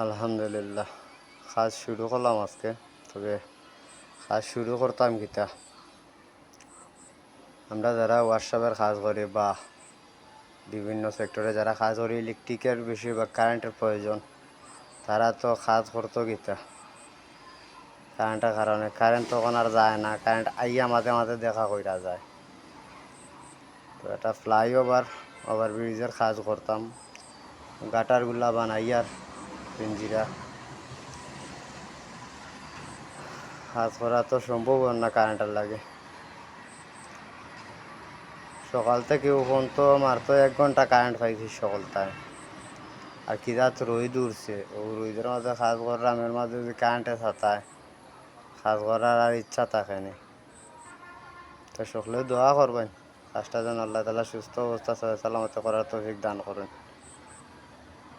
আলহামদুলিল্লাহ, কাজ শুরু করলাম আজকে। তবে কাজ শুরু করতাম কিতা, আমরা যারা ওয়ার্কশপের কাজ করি বা বিভিন্ন সেক্টরে যারা কাজ করি, ইলেকট্রিকের বেশিরভাগ কারেন্টের প্রয়োজন। তারা তো কাজ করতো কিতা কারেন্টের কারণে, কারেন্ট তখন আর যায় না, কারেন্ট আইয়া মাঝে মাঝে দেখা কইরা যায়। তো এটা ফ্লাইওভার ওভারব্রিজের কাজ করতাম, গাটারগুলা বানাইয়ার পিঞ্জিরা কাজ করা তো সম্ভব না কারেন্টের লাগে। সকাল থেকে ফোন তো মারতো 1 ঘন্টা কারেন্ট পাইছি সকালটায়। আর কি রাত রোদ উঠছে, ও রোদের মাঝে কাজ করলাম, এর মাঝে যদি কারেন্টে ছাতায় কাজ করার আর ইচ্ছা থাকে না। তো সকলে দোয়া করবেন কাজটা যেন আল্লাহ তাআলা সুস্থ অবস্থা সালামতে করার তৌফিক দান করেন।